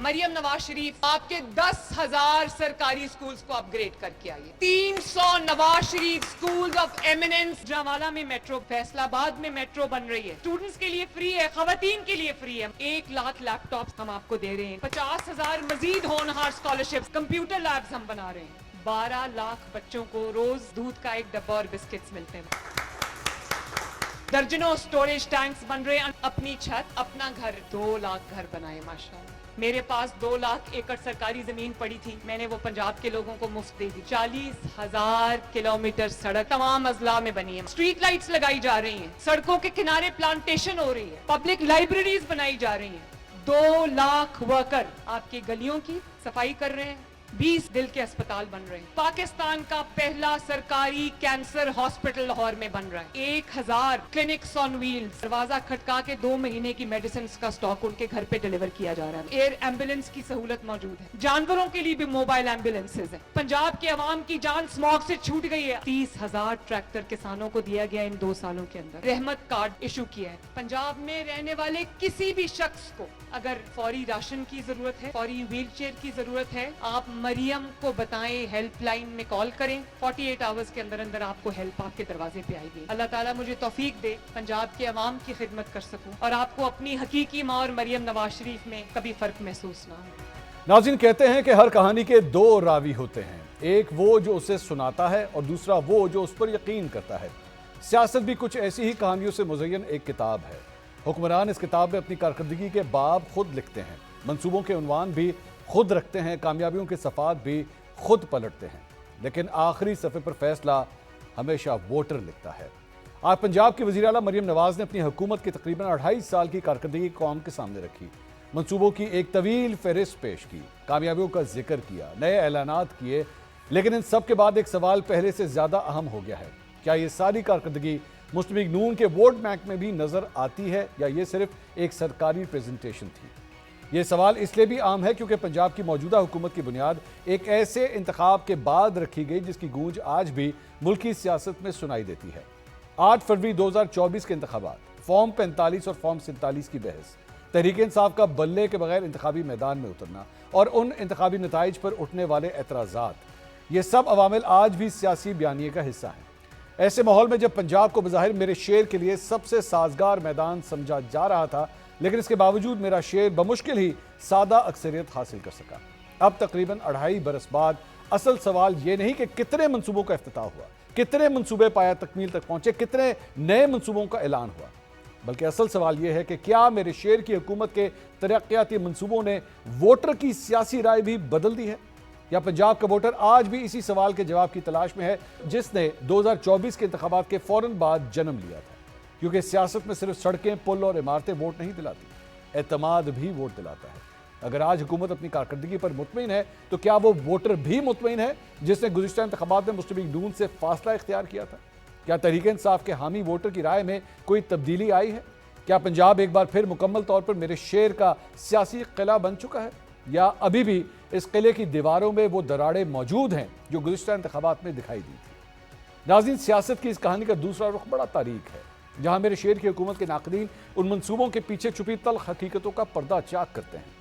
مریم نواز شریف آپ کے 10,000 سرکاری سکولز کو اپ گریڈ کر کے آئیے. 300 Nawaz Sharif schools of eminence. جاوالا میں میٹرو، فیصل آباد میں میٹرو بن رہی ہے، اسٹوڈنٹس کے لیے فری ہے، خواتین کے لیے فری ہے. 1 لاکھ لیپ ٹاپس ہم آپ کو دے رہے ہیں. 50,000 مزید ہونہار اسکالرشپس، کمپیوٹر لیبس ہم بنا رہے ہیں. 12 لاکھ بچوں کو روز دودھ کا 1 ڈبہ اور بسکٹس ملتے ہیں. درجنوں سٹوریج ٹینکس بن رہے ہیں. اپنی چھت، اپنا گھر. 2 لاکھ گھر بنائے ماشاءاللہ. میرے پاس 2 لاکھ ایکڑ سرکاری زمین پڑی تھی، میں نے وہ پنجاب کے لوگوں کو مفت دے دی. 40,000 کلومیٹر سڑک تمام اضلاع میں بنی ہے. اسٹریٹ لائٹس لگائی جا رہی ہیں، سڑکوں کے کنارے پلانٹیشن ہو رہی ہے، پبلک لائبریریز بنائی جا رہی ہیں. 2 لاکھ ورکر آپ کی گلیوں کی صفائی کر رہے ہیں. 20 دل کے اسپتال بن رہے ہیں. پاکستان کا پہلا سرکاری کینسر ہاسپٹل لاہور میں بن رہا ہے. 1000 کلینکس آن ویلز. دروازہ کھٹکا کے 2 مہینے کی میڈیسنز کا سٹاک ان کے گھر پہ ڈیلیور کیا جا رہا ہے. ایئر ایمبولینس کی سہولت موجود ہے. جانوروں کے لیے بھی موبائل ایمبولینسز ہیں. پنجاب کے عوام کی جان اسموگ سے چھوٹ گئی ہے. 30,000 ٹریکٹر کسانوں کو دیا گیا ان 2 سالوں کے اندر. رحمت کارڈ ایشو کیا ہے. پنجاب میں رہنے والے کسی بھی شخص کو اگر فوری راشن کی ضرورت ہے، فوری ویل چیئر کی ضرورت ہے، آپ مریم کو بتائیں، ہیلپ لائن میں کال کریں. 48 آورز کے اندر اندر آپ کو ہیلپ آپ کے دروازے پہ آئے گی. اللہ تعالیٰ مجھے توفیق دے پنجاب کے عوام کی خدمت کر سکوں اور آپ کو اپنی حقیقی ماں اور مریم نواز شریف میں کبھی فرق محسوس نہ ہو. ناظرین، کہتے ہیں کہ ہر کہانی کے 2 راوی ہوتے ہیں، ایک وہ جو اسے سناتا ہے اور دوسرا وہ جو اس پر یقین کرتا ہے. سیاست بھی کچھ ایسی ہی کہانیوں سے مزین ایک کتاب ہے. حکمران اس کتاب میں اپنی کارکردگی کے باب خود لکھتے ہیں، منصوبوں کے عنوان بھی خود رکھتے ہیں، کامیابیوں کے صفحات بھی خود پلٹتے ہیں، لیکن آخری صفحے پر فیصلہ ہمیشہ ووٹر لکھتا ہے. آج پنجاب کی وزیر اعلیٰ مریم نواز نے اپنی حکومت کی تقریباً 2.5 سال کی کارکردگی قوم کے سامنے رکھی. منصوبوں کی ایک طویل فہرست پیش کی، کامیابیوں کا ذکر کیا، نئے اعلانات کیے، لیکن ان سب کے بعد ایک سوال پہلے سے زیادہ اہم ہو گیا ہے. کیا یہ ساری کارکردگی مسلم لیگ نون کے ووٹ بینک میں بھی نظر آتی ہے یا یہ صرف ایک سرکاری پریزنٹیشن تھی؟ یہ سوال اس لیے بھی عام ہے کیونکہ پنجاب کی موجودہ حکومت کی بنیاد ایک ایسے انتخاب کے بعد رکھی گئی جس کی گونج آج بھی ملکی سیاست میں سنائی دیتی ہے. 8 فروری 2024 کے انتخابات، فارم 45 اور فارم 47 کی بحث، تحریک انصاف کا بلے کے بغیر انتخابی میدان میں اترنا اور ان انتخابی نتائج پر اٹھنے والے اعتراضات، یہ سب عوامل آج بھی سیاسی بیانیے کا حصہ ہیں. ایسے ماحول میں جب پنجاب کو بظاہر میرے شعر کے لیے سب سے سازگار میدان سمجھا جا رہا تھا، لیکن اس کے باوجود میرا شعر بمشکل ہی سادہ اکثریت حاصل کر سکا. اب تقریباً 2.5 برس بعد اصل سوال یہ نہیں کہ کتنے منصوبوں کا افتتاح ہوا، کتنے منصوبے پایا تکمیل تک پہنچے، کتنے نئے منصوبوں کا اعلان ہوا، بلکہ اصل سوال یہ ہے کہ کیا میرے شعر کی حکومت کے ترقیاتی منصوبوں نے ووٹر کی سیاسی رائے بھی بدل دی ہے، یا پنجاب کا ووٹر آج بھی اسی سوال کے جواب کی تلاش میں ہے جس نے 2024 کے انتخابات کے فوراً بعد جنم لیا تھا. کیونکہ سیاست میں صرف سڑکیں، پل اور عمارتیں ووٹ نہیں دلاتی، اعتماد بھی ووٹ دلاتا ہے. اگر آج حکومت اپنی کارکردگی پر مطمئن ہے تو کیا وہ ووٹر بھی مطمئن ہے جس نے گزشتہ انتخابات میں مسلم لیگ نون سے فاصلہ اختیار کیا تھا؟ کیا تحریک انصاف کے حامی ووٹر کی رائے میں کوئی تبدیلی آئی ہے؟ کیا پنجاب ایک بار پھر مکمل طور پر میرے شعر کا سیاسی قلعہ بن چکا ہے، یا ابھی بھی اس قلعے کی دیواروں میں وہ دراڑیں موجود ہیں جو گزشتہ انتخابات میں دکھائی دی تھی؟ ناظرین، سیاست کی اس کہانی کا دوسرا رخ بڑا تاریک ہے، جہاں میرے شعر کی حکومت کے ناقدین ان منصوبوں کے پیچھے چھپی تلخ حقیقتوں کا پردہ چاک کرتے ہیں.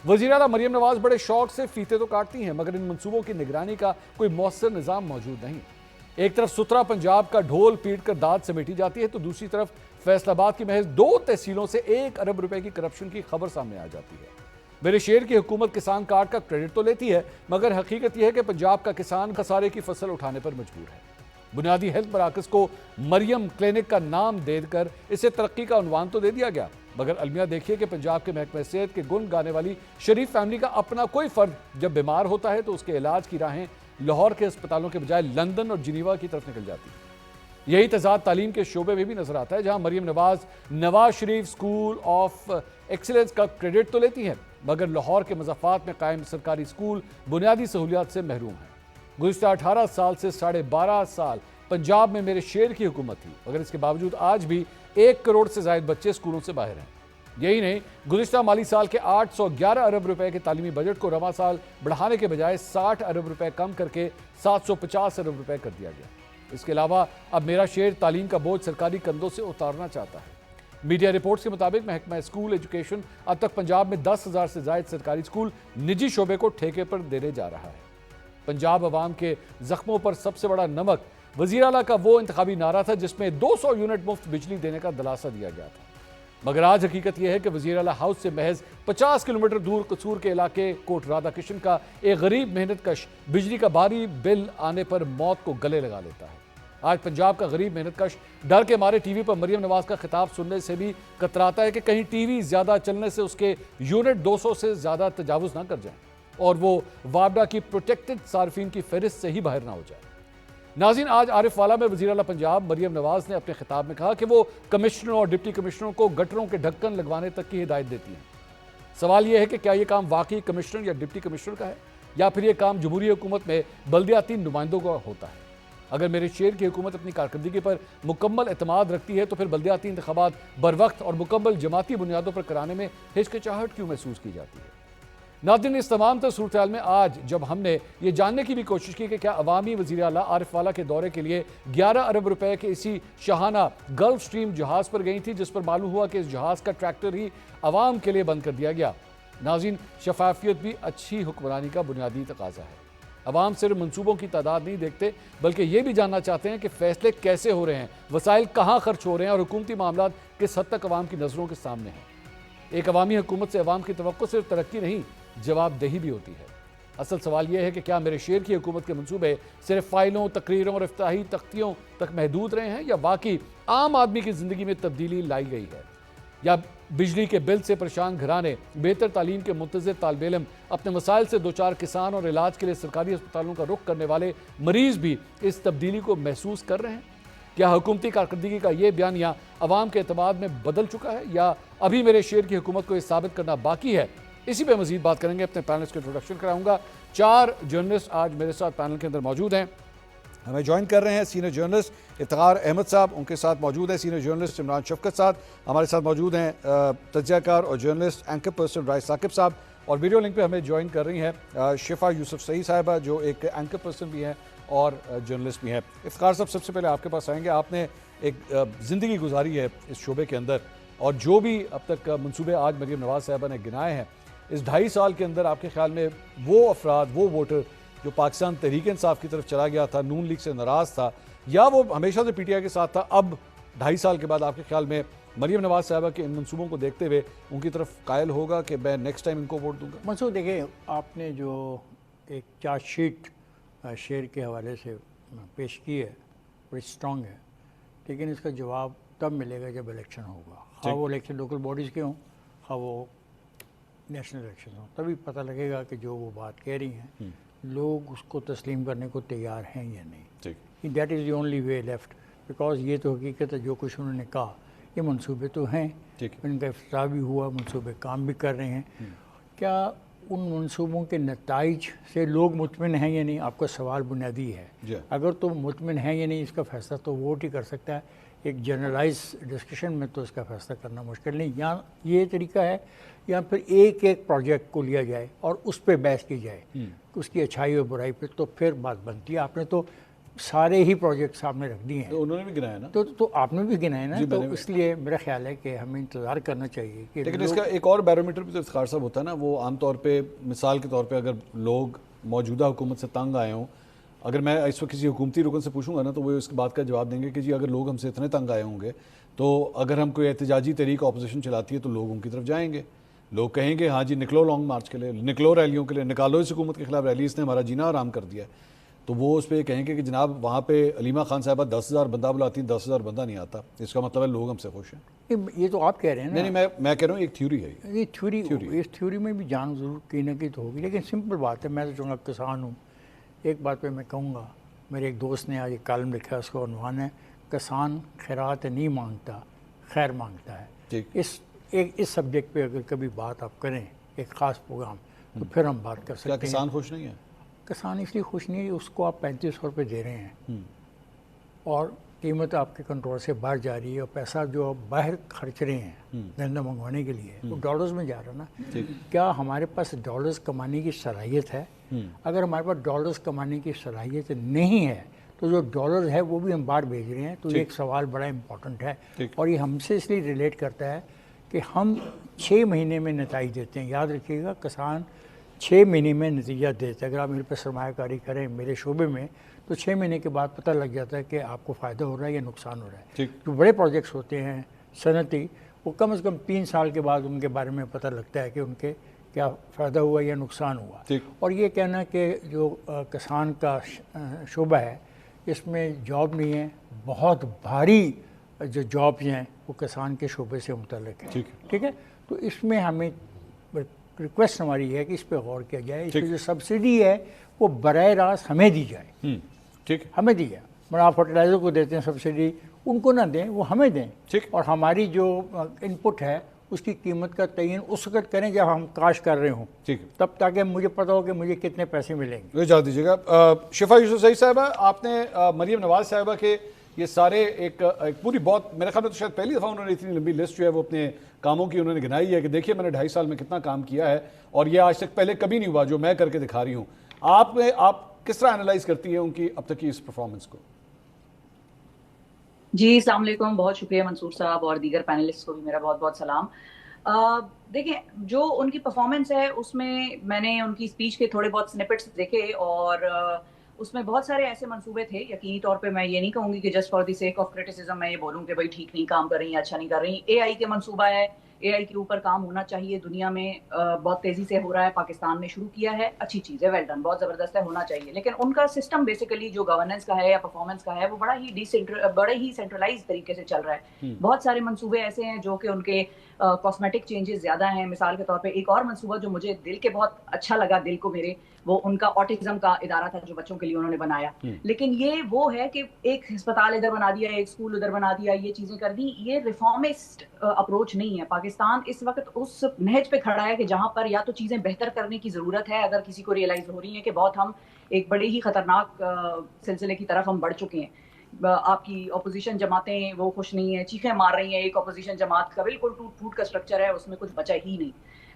وزیر اعلیٰ مریم نواز بڑے شوق سے فیتے تو کاٹتی ہیں، مگر ان منصوبوں کی نگرانی کا کوئی مؤثر نظام موجود نہیں. ایک طرف سترہ پنجاب کا ڈھول پیٹ کر داد سمیٹی جاتی ہے تو دوسری طرف فیصل آباد کی محض 2 تحصیلوں سے 1 ارب روپے کی کرپشن کی خبر سامنے آ جاتی ہے. میرے شعر کی حکومت کسان کارڈ کا کریڈٹ تو لیتی ہے، مگر حقیقت یہ ہے کہ پنجاب کا کسان خسارے کی فصل اٹھانے پر مجبور ہے. بنیادی ہیلتھ مراکز کو مریم کلینک کا نام دے کر اسے ترقی کا عنوان تو دے دیا گیا، مگر المیہ دیکھیے کہ پنجاب کے محکمہ صحت کے گن گانے والی شریف فیملی کا اپنا کوئی فرد جب بیمار ہوتا ہے تو اس کے علاج کی راہیں لاہور کے اسپتالوں کے بجائے لندن اور جنیوا کی طرف نکل جاتی ہے. یہی تضاد تعلیم کے شعبے میں بھی نظر آتا ہے، جہاں Maryam Nawaz Sharif school of excellence کا کریڈٹ تو لیتی ہے، مگر لاہور کے مضافات میں قائم سرکاری اسکول بنیادی سہولیات سے محروم ہیں. گزشتہ 18 سال سے 12.5 سال پنجاب میں میرے شعر کی حکومت تھی، مگر اس کے باوجود آج بھی 1 کروڑ سے زائد بچے اسکولوں سے باہر ہیں. یہی نہیں، گزشتہ مالی سال کے 811 ارب روپے کے تعلیمی بجٹ کو رواں سال بڑھانے کے بجائے 60 ارب روپے کم کر کے 750 ارب روپے کر دیا گیا. اس کے علاوہ اب میرا شعر تعلیم کا بوجھ سرکاری کندھوں سے اتارنا چاہتا ہے. میڈیا رپورٹس کے مطابق محکمہ اسکول ایجوکیشن اب تک پنجاب میں 10,000 سے زائد سرکاری اسکول نجی شعبے کو ٹھیکے پر دینے جا رہا ہے۔ پنجاب عوام کے زخموں پر سب سے بڑا نمک وزیر اعلیٰ کا وہ انتخابی نعرہ تھا جس میں 200 یونٹ مفت بجلی دینے کا دلاسا دیا گیا تھا، مگر آج حقیقت یہ ہے کہ وزیر اعلیٰ ہاؤس سے محض 50 کلومیٹر دور قصور کے علاقے کوٹ رادھا کرشن کا ایک غریب محنت کش بجلی کا بھاری بل آنے پر موت کو گلے لگا لیتا ہے۔ آج پنجاب کا غریب محنت کش ڈر کے مارے ٹی وی پر مریم نواز کا خطاب سننے سے بھی کتراتا ہے کہ کہیں ٹی وی زیادہ چلنے سے اس کے یونٹ 200 سے زیادہ تجاوز نہ کر جائیں اور وہ وابڈا کی پروٹیکٹڈ صارفین کی فہرست سے ہی باہر نہ ہو جائے۔ ناظرین، آج عارف والا میں وزیر اعلیٰ پنجاب مریم نواز نے اپنے خطاب میں کہا کہ وہ کمشنروں اور ڈپٹی کمشنروں کو گٹروں کے ڈھکن لگوانے تک کی ہدایت دیتی ہیں۔ سوال یہ ہے کہ کیا یہ کام واقعی کمشنر یا ڈپٹی کمشنر کا ہے یا پھر یہ کام جمہوری حکومت میں بلدیاتی نمائندوں کا ہوتا ہے؟ اگر میرے شیر کی حکومت اپنی کارکردگی پر مکمل اعتماد رکھتی ہے تو پھر بلدیاتی انتخابات بر وقت اور مکمل جماعتی بنیادوں پر کرانے میں ہچکچاہٹ کیوں محسوس کی جاتی ہے؟ ناظرین، اس تمام تر صورتحال میں آج جب ہم نے یہ جاننے کی بھی کوشش کی کہ کیا عوامی وزیر اعلیٰ عارف والا کے دورے کے لیے 11 ارب روپے کے اسی شاہانہ گلف سٹریم جہاز پر گئی تھی جس پر معلوم ہوا کہ اس جہاز کا ٹریکٹر ہی عوام کے لیے بند کر دیا گیا۔ ناظرین، شفافیت بھی اچھی حکمرانی کا بنیادی تقاضا ہے۔ عوام صرف منصوبوں کی تعداد نہیں دیکھتے بلکہ یہ بھی جاننا چاہتے ہیں کہ فیصلے کیسے ہو رہے ہیں، وسائل کہاں خرچ ہو رہے ہیں اور حکومتی معاملات کس حد تک عوام کی نظروں کے سامنے ہیں۔ ایک عوامی حکومت سے عوام کی توقع صرف ترقی نہیں، جواب دہی بھی ہوتی ہے۔ اصل سوال یہ ہے کہ کیا میرے شیر کی حکومت کے منصوبے صرف فائلوں، تقریروں اور افتتاحی تختیوں تک محدود رہے ہیں یا واقعی عام آدمی کی زندگی میں تبدیلی لائی گئی ہے؟ یا بجلی کے بل سے پریشان گھرانے، بہتر تعلیم کے منتظر طالب علم، اپنے مسائل سے دوچار کسان اور علاج کے لیے سرکاری اسپتالوں کا رخ کرنے والے مریض بھی اس تبدیلی کو محسوس کر رہے ہیں؟ کیا حکومتی کارکردگی کا یہ بیانیہ عوام کے اعتماد میں بدل چکا ہے یا ابھی میرے شیر کی حکومت کو یہ ثابت کرنا باقی ہے؟ اسی پہ مزید بات کریں گے۔ اپنے پینلسٹ کے انٹروڈکشن کراؤں گا۔ 4 جرنلسٹ آج میرے ساتھ پینل کے اندر موجود ہیں۔ ہمیں جوائن کر رہے ہیں سینئر جرنلسٹ افتخار احمد صاحب، ان کے ساتھ موجود ہیں سینئر جرنلسٹ عمران شفقت صاحب، ہمارے ساتھ موجود ہیں تجزیہ کار اور جرنلسٹ اینکر پرسن رائے ثاقب صاحب، اور ویڈیو لنک پہ ہمیں جوائن کر رہی ہیں شفا یوسف سعید صاحبہ جو ایک اینکر پرسن بھی ہیں اور جرنلسٹ بھی ہیں۔ افتخار صاحب، سب سے پہلے آپ کے پاس آئیں گے۔ آپ نے ایک زندگی گزاری ہے اس شعبے کے اندر اور جو بھی اب تک منصوبے آج مریم نواز صاحبہ نے گنائے ہیں، اس 2.5 سال کے اندر آپ کے خیال میں وہ افراد، وہ ووٹر جو پاکستان تحریک انصاف کی طرف چلا گیا تھا، نون لیگ سے ناراض تھا یا وہ ہمیشہ سے پی ٹی آئی کے ساتھ تھا، اب 2.5 سال کے بعد آپ کے خیال میں مریم نواز صاحبہ کے ان منصوبوں کو دیکھتے ہوئے ان کی طرف قائل ہوگا کہ میں نیکسٹ ٹائم ان کو ووٹ دوں گا؟ منصور، دیکھیں، آپ نے جو ایک چارج شیٹ شیئر کے حوالے سے پیش کی ہے بڑی اسٹرانگ ہے، لیکن اس کا جواب تب ملے گا جب الیکشن ہوگا، خواہ وہ الیکشن لوکل باڈیز کے ہوں، خواہ وہ نیشنل الیکشن ہوں، تبھی پتہ لگے گا کہ جو وہ بات کہہ رہی ہیں لوگ اس کو تسلیم کرنے کو تیار ہیں یا نہیں۔ That is the only way left, because یہ تو حقیقت ہے جو کچھ انہوں نے کہا، یہ منصوبے تو ہیں، ان کا افتتاح بھی ہوا، منصوبے کام بھی کر رہے ہیں۔ کیا ان منصوبوں کے نتائج سے لوگ مطمئن ہیں یا نہیں؟ آپ کا سوال بنیادی ہے۔ اگر تو مطمئن ہیں یا نہیں اس کا فیصلہ تو ووٹ ہی کر سکتا ہے، ایک جنرلائز ڈسکشن میں تو اس کا فیصلہ کرنا مشکل نہیں۔ یا یہ طریقہ ہے یا پھر ایک ایک پروجیکٹ کو لیا جائے اور اس پہ بحث کی جائے، اس کی اچھائی اور برائی پہ، تو پھر بات بنتی ہے۔ آپ نے تو سارے ہی پروجیکٹ سامنے رکھ دیے ہیں، تو انہوں نے بھی گنایا نا، تو آپ نے بھی گنائے نا، تو اس لیے میرا خیال ہے کہ ہمیں انتظار کرنا چاہیے کہ لیکن اس کا ایک اور بیرومیٹر بھی تو افتخار صاحب ہوتا ہے نا، وہ عام طور پہ مثال کے طور پہ اگر لوگ موجودہ حکومت سے تنگ آئے ہوں، اگر میں اس وقت کسی حکومتی رکن سے پوچھوں گا نا تو وہ اس بات کا جواب دیں گے کہ جی اگر لوگ ہم سے اتنے تنگ آئے ہوں گے تو اگر ہم کوئی احتجاجی تحریک اپوزیشن چلاتی ہے تو لوگ ان کی طرف جائیں گے، لوگ کہیں گے ہاں جی نکلو لانگ مارچ کے لیے، نکلو ریلیوں کے لیے، نکالو اس حکومت کے خلاف ریلی، اس نے ہمارا جینا آرام کر دیا ہے۔ تو وہ اس پہ کہیں گے کہ جناب وہاں پہ علیمہ خان صاحبہ 10,000 بندہ بلاتی ہیں، 10,000 بندہ نہیں آتا، اس کا مطلب ہے لوگ ہم سے خوش ہیں۔ یہ تو آپ کہہ رہے ہیں نا، نہیں میں کہہ رہا ہوں ایک تھیوری ہے، یہ تھیوری، اس تھیوری میں بھی جان ضرور کہیں نہ کہیں تو ہوگی، لیکن سمپل بات ہے۔ میں تو چاہوں گا کسان ہوں، ایک بات پہ میں کہوں گا، میرے ایک دوست نے آج ایک کالم لکھا ہے، اس کا عنوان ہے کسان خیرات نہیں مانگتا، خیر مانگتا ہے۔ اس سبجیکٹ پہ اگر کبھی بات آپ کریں ایک خاص پروگرام تو پھر ہم بات کر سکتے ہیں۔ کیا کسان خوش نہیں ہے؟ کسان اس لیے خوش نہیں ہے، اس کو آپ 3500 روپے دے رہے ہیں اور قیمت آپ کے کنٹرول سے باہر جا رہی ہے، اور پیسہ جو آپ باہر خرچ رہے ہیں گندم منگوانے کے لیے وہ ڈالرز میں جا رہا ہے نا۔ کیا ہمارے پاس ڈالرز کمانے کی صلاحیت ہے؟ اگر ہمارے پاس ڈالرز کمانے کی صلاحیت نہیں ہے تو جو ڈالرز ہے وہ بھی ہم باہر بھیج رہے ہیں. تو یہ ایک سوال بڑا امپورٹنٹ ہے اور یہ ہم سے اس لیے ریلیٹ کرتا ہے کہ ہم 6 مہینے میں نتائج دیتے ہیں. یاد رکھیے گا کسان 6 مہینے میں نتیجہ دیتے ہیں. اگر آپ میرے پہ سرمایہ کاری کریں میرے شعبے میں تو 6 مہینے کے بعد پتہ لگ جاتا ہے کہ آپ کو فائدہ ہو رہا ہے یا نقصان ہو رہا ہے. جو بڑے پروجیکٹس ہوتے ہیں صنعتی وہ کم از کم 3 سال کے بعد ان کے بارے میں پتہ لگتا ہے کہ ان کے کیا فائدہ ہوا یا نقصان ہوا. اور یہ کہنا کہ جو کسان کا شعبہ ہے اس میں جاب نہیں ہے, بہت بھاری جو جابز ہیں وہ کسان کے شعبے سے متعلق ہیں. ٹھیک ہے, تو اس میں ہمیں ریکویسٹ ہماری ہے کہ اس پہ غور کیا جائے. اس پہ جو سبسڈی ہے وہ براہ راست ہمیں دی جائے. ٹھیک, ہمیں دی جائے. مگر آپ فرٹیلائزر کو دیتے ہیں سبسڈی, ان کو نہ دیں, وہ ہمیں دیں. اور ہماری جو ان پٹ ہے اس کی قیمت کا تعین اس وقت کریں جب ہم کاشت کر رہے ہوں, تب تاکہ مجھے پتہ ہو کہ مجھے کتنے پیسے ملیں گے. جا دیجیے گا. شفا یوسف زئی صاحبہ, آپ نے مریم نواز صاحبہ کے یہ سارے ایک پوری بہت میرے خیال میں تو شاید پہلی دفعہ انہوں نے اتنی لمبی لسٹ جو ہے وہ اپنے کاموں کی انہوں نے گنائی ہے کہ دیکھیے میں نے 2.5 سال میں کتنا کام کیا ہے اور یہ آج تک پہلے کبھی نہیں ہوا جو میں کر کے دکھا رہی ہوں. آپ کس طرح انالائز کرتی ہیں ان کی اب تک کی اس پرفارمنس کو؟ جی السلام علیکم, بہت شکریہ منصور صاحب اور دیگر پینلسٹ کو بھی میرا بہت بہت سلام. دیکھیں جو ان کی پرفارمنس ہے اس میں نے ان کی اسپیچ کے تھوڑے بہت سنپٹس دیکھے اور اس میں بہت سارے ایسے منصوبے تھے. یقینی طور پہ میں یہ نہیں کہوں گی کہ just for the sake of criticism میں یہ بولوں کہ بھائی ٹھیک نہیں کام کر رہی ہیں, اچھا نہیں کر رہی. اے آئی کے منصوبہ ہے, اے آئی کے اوپر کام ہونا چاہیے, دنیا میں بہت تیزی سے ہو رہا ہے, پاکستان نے شروع کیا ہے, اچھی چیز ہے, ویل ڈن, بہت زبردست ہے, ہونا چاہیے. لیکن ان کا سسٹم بیسیکلی جو گورننس کا ہے یا پرفارمنس کا ہے وہ بڑا ہی سینٹرلائز طریقے سے چل رہا ہے. بہت سارے منصوبے ایسے ہیں جو کہ ان کے کاسمیٹک چینجز زیادہ ہیں. مثال کے طور پہ ایک اور منصوبہ جو مجھے دل کے بہت اچھا لگا, دل کو میرے, وہ ان کا آٹزم کا ادارہ تھا جو بچوں کے لیے انہوں نے بنایا. لیکن یہ وہ ہے کہ ایک ہسپتال ادھر بنا دیا, ایک اسکول ادھر بنا دیا, یہ چیزیں کر دی. یہ ریفارمسٹ اپروچ نہیں ہے. پاکستان اس وقت اس نہج پہ کھڑا ہے کہ جہاں پر یا تو چیزیں بہتر کرنے کی ضرورت ہے, اگر کسی کو ریئلائز ہو رہی ہیں کہ بہت ہم ایک بڑے ہی خطرناک سلسلے کی طرف ہم بڑھ چکے ہیں. آپ کی اپوزیشن جماعتیں وہ خوش نہیں ہیں, چیخیں مار رہی ہیں. ایک اپوزیشن جماعت کا بالکل ٹوٹ پھوٹ کا اسٹرکچر ہے, اس میں کچھ بچا ہی نہیں.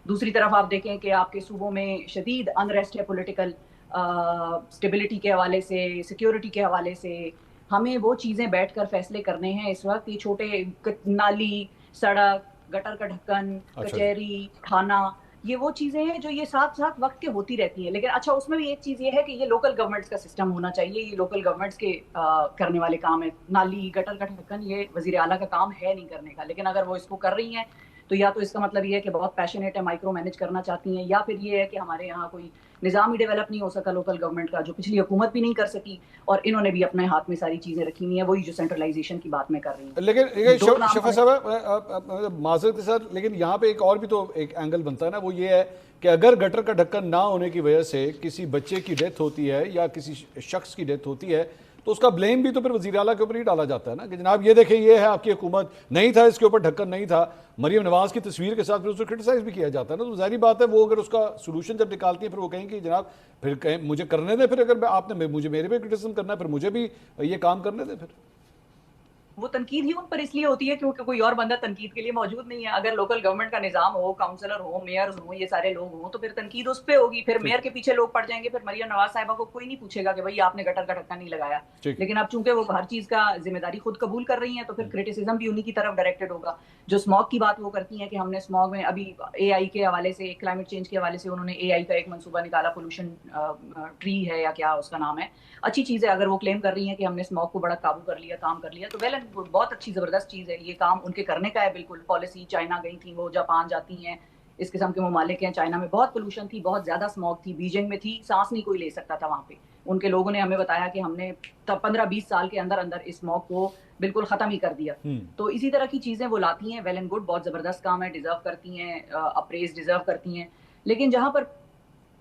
دوسری طرف آپ دیکھیں کہ آپ کے صوبوں میں شدید انریسٹ ہے, پولیٹیکل اسٹیبلٹی کے حوالے سے, سیکیورٹی کے حوالے سے. ہمیں وہ چیزیں بیٹھ کر فیصلے کرنے ہیں اس وقت. یہ چھوٹے نالی, سڑک, گٹر کا ڈھکن, کچہری, تھانہ, یہ وہ چیزیں ہیں جو یہ ساتھ ساتھ وقت کے ہوتی رہتی ہیں. لیکن اچھا اس میں بھی ایک چیز یہ ہے کہ یہ لوکل گورنمنٹس کا سسٹم ہونا چاہیے. یہ لوکل گورنمنٹس کے کرنے والے کام ہیں. نالی, گٹر کا ڈھکن یہ وزیر اعلیٰ کا کام ہے نہیں کرنے کا. لیکن اگر وہ اس کو کر رہی ہیں تو یا تو اس کا مطلب یہ ہے کہ بہت پیشنیٹ ہے, مائکرو مینیج کرنا چاہتی ہیں, یا پھر یہ ہے کہ ہمارے یہاں کوئی نظام ہی ڈیولپ نہیں ہو سکا لوکل گورنمنٹ کا, جو پچھلی حکومت بھی نہیں کر سکی, اور انہوں نے بھی اپنے ہاتھ میں ساری چیزیں رکھی ہوئی ہیں, وہی جو سینٹرلائزیشن کی بات میں کر رہی ہوں. لیکن شفا صاحب معذرت کے ساتھ, لیکن یہاں پہ ایک اور بھی تو ایک اینگل بنتا ہے نا, وہ یہ ہے کہ اگر گٹر کا ڈھکن نہ ہونے کی وجہ سے کسی بچے کی ڈیتھ ہوتی ہے یا کسی شخص کی ڈیتھ ہوتی ہے تو اس کا بلیم بھی تو پھر وزیر اعلیٰ کے اوپر ہی ڈالا جاتا ہے نا, کہ جناب یہ دیکھیں یہ ہے آپ کی حکومت, نہیں تھا اس کے اوپر ڈھکن, نہیں تھا. مریم نواز کی تصویر کے ساتھ پھر اس کو کرٹیسائز بھی کیا جاتا ہے نا. تو ظاہری بات ہے وہ اگر اس کا سولوشن جب نکالتی ہیں پھر وہ کہیں کہ جناب پھر کہیں مجھے کرنے دیں, پھر اگر آپ نے مجھے میرے پہ کرٹیسزم کرنا ہے پھر مجھے بھی یہ کام کرنے دیں. پھر وہ تنقید ہی ان پر اس لیے ہوتی ہے کیونکہ کوئی اور بندہ تنقید کے لیے موجود نہیں ہے. اگر لوکل گورنمنٹ کا نظام ہو, کاؤنسلر ہو, میئرز ہوں, یہ سارے لوگ ہوں, تو پھر تنقید اس پہ ہوگی. پھر میئر کے پیچھے لوگ پڑ جائیں گے, پھر مریم نواز صاحبہ کو کوئی نہیں پوچھے گا کہ بھائی آپ نے گٹر کا ڈھکن نہیں لگایا. لیکن اب چونکہ وہ ہر چیز کا ذمہ داری خود قبول کر رہی ہیں تو پھر کریٹیسزم بھی انہی کی طرف ڈائریکٹڈ ہوگا. جو اسموگ کی بات وہ کرتی ہیں کہ ہم نے اسموگ میں ابھی اے آئی کے حوالے سے, کلائمیٹ چینج کے حوالے سے انہوں نے اے آئی کا ایک منصوبہ نکالا, پولوشن ٹری ہے یا کیا اس کا نام ہے. اچھی چیز ہے اگر وہ کلیم کر رہی ہیں کہ ہم نے اسموگ کو بڑا قابو کر لیا, کام کر لیا, تو ویل بہت اچھی زبردست چیز ہے. یہ کام ان کے کرنے کا ہے بالکل. پالیسی چائنا گئی تھی, وہ جاپان جاتی ہیں, اس قسم کے ممالک ہیں. چائنا میں بہت پولوشن تھی, بہت زیادہ اسموگ تھی, بیجنگ میں تھی, سانس نہیں کوئی لے سکتا تھا وہاں پہ. ان کے لوگوں نے ہمیں بتایا کہ ہم نے 15-20 سال کے اندر اندر اس اسموگ کو بالکل ختم ہی کر دیا. تو اسی طرح کی چیزیں وہ لاتی ہیں. ویل اینڈ گڈ, بہت زبردست کام ہے, ڈیزرو کرتی ہیں, اپریز ڈیزرو کرتی ہیں. لیکن جہاں پر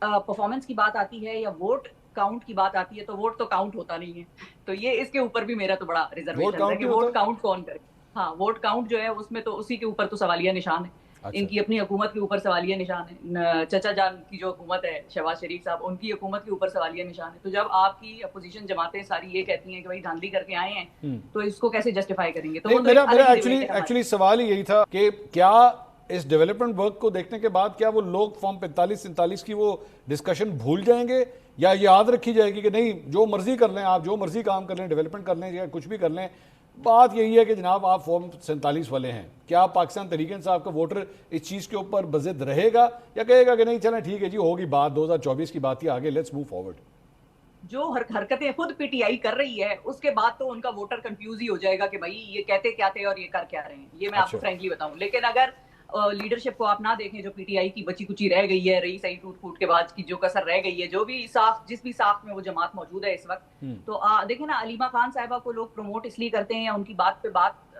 پرفارمنس کی بات آتی ہے یا ووٹ کاؤنٹ کی بات آتی ہے تو ووٹ تو کاؤنٹ ہوتا نہیں ہے. تو یہ اس کے اوپر بھی میرا تو بڑا ریزرویشن ہے کہ ووٹ کاؤنٹ کون کرے. ہاں, ووٹ کاؤنٹ جو ہے اس میں تو اسی کے اوپر تو سوالیہ نشان ہے. ان کی اپنی حکومت کے اوپر سوالیہ نشان ہے. چچا جان کی جو حکومت ہے, شہباز شریف صاحب, ان کی حکومت کے اوپر سوالیہ نشان ہے. تو جب آپ کی اپوزیشن جماعتیں ساری یہ کہتی ہیں کہ بھائی دھاندلی کر کے آئے ہیں تو اس کو کیسے جسٹیفائی کریں گے. تو میرا ایکچولی سوال ہی یہی تھا کہ کیا اس ڈیولپمنٹ ورک کو دیکھنے کے بعد کیا وہ لوگ فارم 45-47 کی وہ ڈسکشن بھول جائیں گے, یا یاد رکھی جائے گی کہ نہیں جو مرضی کر لیں آپ، جو مرضی کام کر لیں، ڈیولپمنٹ کر لیں یا کچھ بھی کر لیں، بات یہی ہے کہ جناب آپ فارم 47 والے ہیں، کیا پاکستان تحریک انصاف کا ووٹر اس چیز کے اوپر بضد رہے گا یا کہے گا کہ نہیں چلیں ٹھیک ہے جی ہوگی بات 2024 کی بات ہی آگے، لیٹس موو فارورڈ؟ جو حرکتیں خود پی ٹی آئی کر رہی ہے اس کے بعد تو ان کا ووٹر کنفیوز ہی ہو جائے گا کہ بھائی یہ کہتے کیا تھے اور یہ کر کیا رہے ہیں، یہ میں آپ کو فرینکلی بتاؤں. لیکن اگر لیڈرشپ کو آپ نہ دیکھیں جو پی ٹی آئی کی بچی کچی رہ گئی ہے، رہی صحیح ٹوٹ پھوٹ کے بعد کی جو کسر رہ گئی ہے، جو بھی جس بھی ساخت میں وہ جماعت موجود ہے اس وقت، تو دیکھیں نا علیمہ خان صاحبہ کو لوگ پروموٹ اس لیے کرتے ہیں یا ان کی بات پہ بات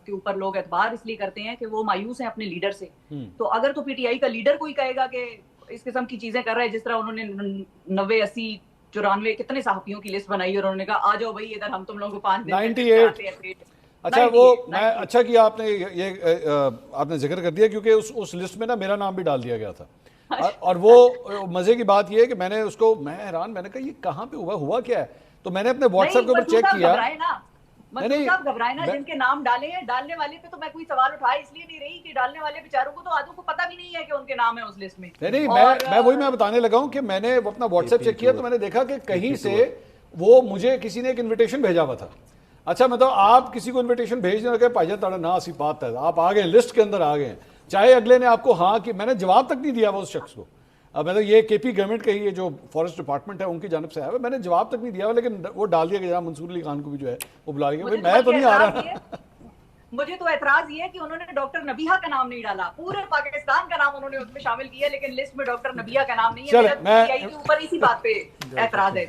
کے اوپر لوگ اعتبار اس لیے کرتے ہیں کہ وہ مایوس ہیں اپنے لیڈر سے. تو اگر تو پی ٹی آئی کا لیڈر کوئی کہے گا کہ اس قسم کی چیزیں کر رہے ہیں، جس طرح انہوں نے 90 80 94 کتنے صحافیوں کی لسٹ بنائی اور انہوں نے کہا آ جاؤ بھائی ادھر ہم تم لوگوں کو 5 دن 98 اچھا وہ میں اچھا کیا آپ نے یہ آپ نے ذکر کر دیا کیونکہ اس لسٹ میں نا میرا نام بھی ڈال دیا گیا تھا اور وہ مزے کی بات یہ ہے کہ میں نے اس کو میں حیران میں نے کہا یہ کہاں پہ ہوا کیا ہے، تو میں نے اپنے واٹس ایپ کے اوپر چیک کیا. صاحب گھبرائے نا جن کے نام ڈالے ہیں، ڈالنے والے پہ تو میں کوئی سوال اٹھایا اس لیے نہیں رہی کہ ڈالنے والے بیچاروں کو تو آدھوں کو پتہ بھی نہیں ہے کہ ان کے نام ہے اس لسٹ میں. نہیں میں وہی میں بتانے لگا ہوں کہ میں نے اپنا واٹس ایپ چیک کیا تو میں نے دیکھا کہ کہیں سے وہ مجھے کسی نے ایک انویٹیشن بھیجا ہوا تھا. اچھا میں تو آپ کسی کو انویٹیشن بھیج دیں کہ بھائی جان تاڑا نا اسی بات ہے آپ آ گئے لسٹ کے اندر آ گئے، چاہے اگلے نے آپ کو ہاں کہ میں نے جواب تک نہیں دیا وہ اس شخص کو. اب میں یہ کے پی گورنمنٹ کا ہی جو فارسٹ ڈپارٹمنٹ ہے ان کی جانب سے آیا ہے، میں نے جواب تک نہیں دیا لیکن وہ ڈال دیا کہ جناب منصور علی خان کو بھی جو ہے وہ بلا لیں گے. میں تو نہیں آ رہا. مجھے تو اعتراض یہ ہے کہ انہوں نے ڈاکٹر نبیہہ کا نام نہیں ڈالا، پورے پاکستان کا نام انہوں نے اس میں شامل کیا لیکن لسٹ میں ڈاکٹر نبیہہ کا نام نہیں ہے. میرا پی ٹی آئی کے اوپر اسی بات پہ اعتراض ہے.